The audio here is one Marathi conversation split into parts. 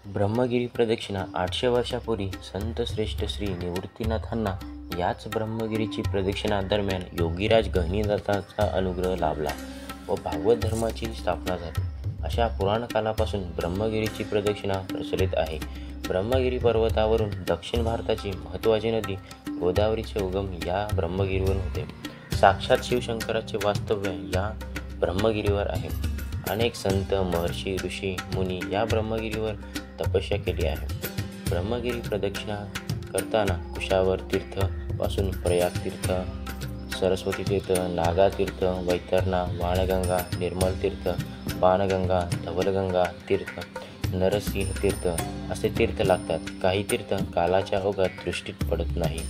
ब्रह्मगिरी प्रदक्षिणा 800 वर्षापूर्वी संत श्रेष्ठ श्री निवृत्तीनाथांना याच ब्रह्मगिरीची प्रदक्षिणा दरम्यान योगीराज गहिनीनाथाचा अनुग्रह लाभला व भागवत धर्माची स्थापना झाली. अशा पुराण कालापासून ब्रह्मगिरीची प्रदक्षिणा प्रचलित आहे. ब्रह्मगिरी पर्वतावरून दक्षिण भारताची महत्त्वाची नदी गोदावरीचे उगम या ब्रह्मगिरीवरून होते. साक्षात शिवशंकराचे वास्तव्य या ब्रह्मगिरीवर आहे. अनेक संत, महर्षी, ऋषी, मुनी या ब्रह्मगिरीवर तपस्या केली आहे. ब्रह्मगिरी प्रदक्षिणा करताना कुशावर तीर्थ पासून प्रयाग तीर्थ, सरस्वती तीर्थ, नागा तीर्थ, वैतरणा, वाणगंगा, निर्मल तीर्थ, पानगंगा, धवलगंगा तीर्थ, नरसिंह तीर्थ असे तीर्थ लागतात. काही तीर्थ कालाच्या ओघात दृष्टीत पडत नाही.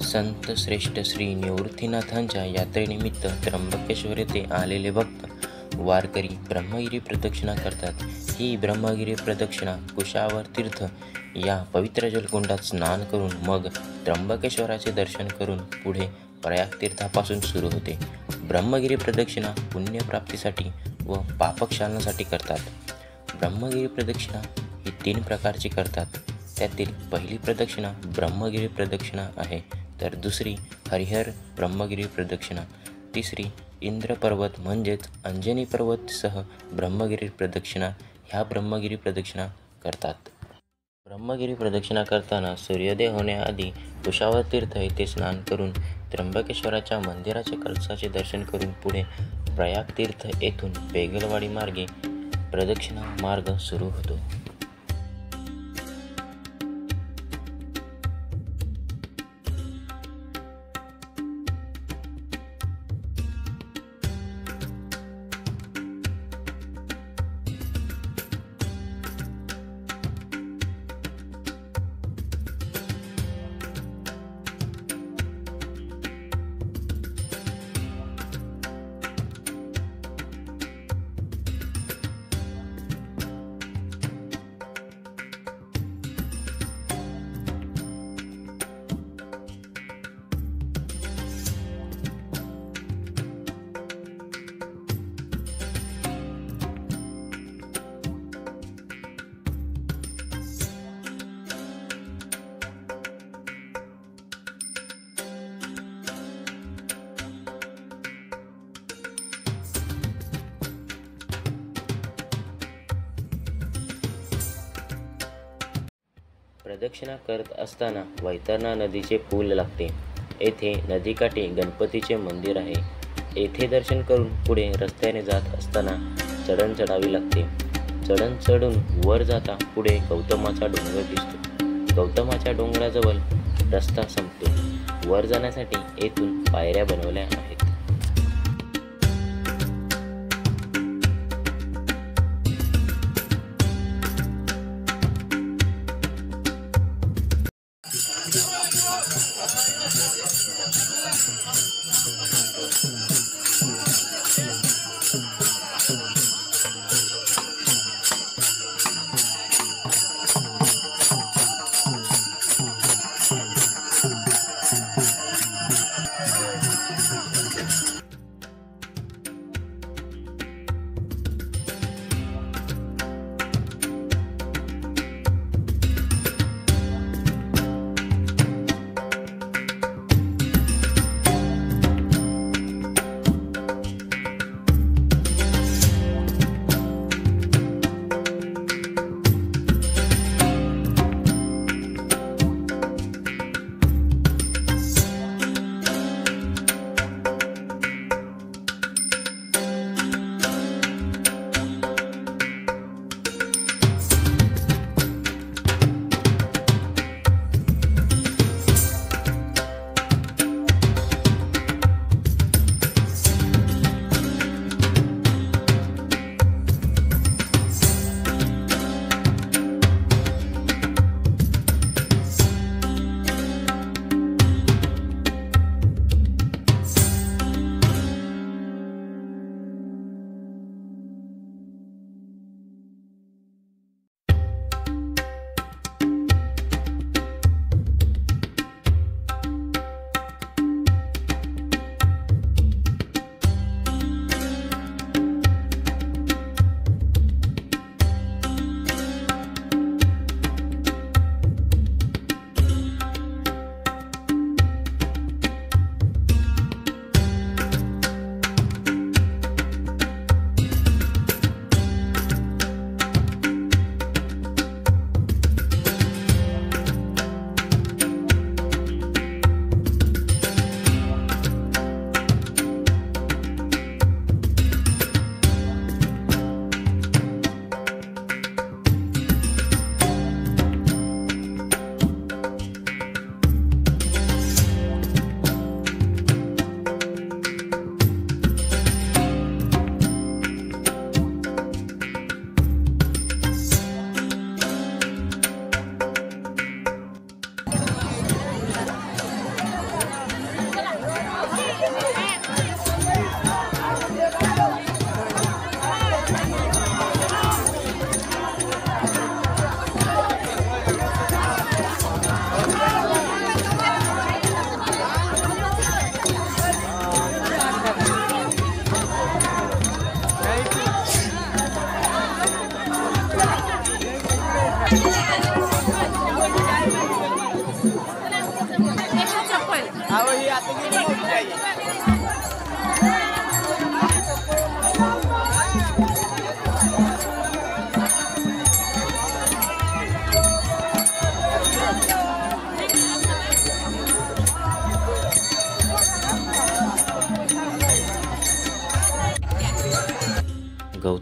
संत श्रेष्ठ श्री निवृत्तीनाथांच्या यात्रेनिमित्त त्र्यंबकेश्वर येथे आलेले भक्त वारकरी ब्रह्मगिरी प्रदक्षिणा करतात. ही ब्रह्मगिरी प्रदक्षिणा कुशावर तीर्थ या पवित्र जलकुंडात स्नान करून मग त्र्यंबकेश्वराचे दर्शन करून पुढे प्रयाग तीर्थापासून सुरू होते. ब्रह्मगिरी प्रदक्षिणा पुण्यप्राप्तीसाठी व पापक्षालनासाठी करतात. ब्रह्मगिरी प्रदक्षिणा ही 3 प्रकारची करतात. त्यातील पहिली प्रदक्षिणा ब्रह्मगिरी प्रदक्षिणा आहे, तर दुसरी हरिहर ब्रह्मगिरी प्रदक्षिणा, तिसरी इंद्र पर्वत म्हणजेच अंजनी पर्वत सह ब्रह्मगिरी प्रदक्षिणा ह्या ब्रह्मगिरी प्रदक्षिणा करतात. ब्रह्मगिरी प्रदक्षिणा करताना सूर्योदय होण्याआधी कुशावर तीर्थ येथे स्नान करून त्र्यंबकेश्वराच्या मंदिराच्या कलशाचे दर्शन करून पुढे प्रयाग तीर्थ येथून बेगलवाडी मार्गे प्रदक्षिणा मार्ग सुरू होतो. प्रदक्षिणा करत असताना वैतरणा नदीचे पूल लागते. येथे नदीकाठी गणपतीचे मंदिर आहे. येथे दर्शन करून पुढे रस्त्याने जात असताना चढण चढावी लागते. चढण चढून वर जाता पुढे गौतमाचा डोंगर दिसतो. गौतमाच्या डोंगराजवळ रस्ता संपतो. वर जाण्यासाठी येथून पायऱ्या बनवल्या आहेत.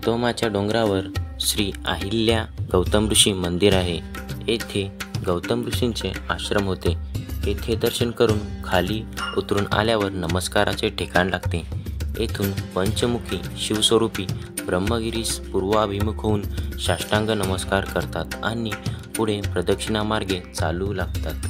गौतमाच्या डोंगरावर श्री अहिल्या गौतम ऋषी मंदिर आहे. येथे गौतम ऋषींचे आश्रम होते. येथे दर्शन करून खाली उतरून आल्यावर नमस्काराचे ठिकाण लागते. येथून पंचमुखी शिवस्वरूपी ब्रह्मगिरीस पूर्वाभिमुख होऊन साष्टांग नमस्कार करतात आणि पुढे प्रदक्षिणामार्गे चालू लागतात.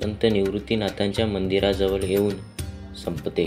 संत निवृत्तीनाथांच्या मंदिराजवळ येऊन संपते.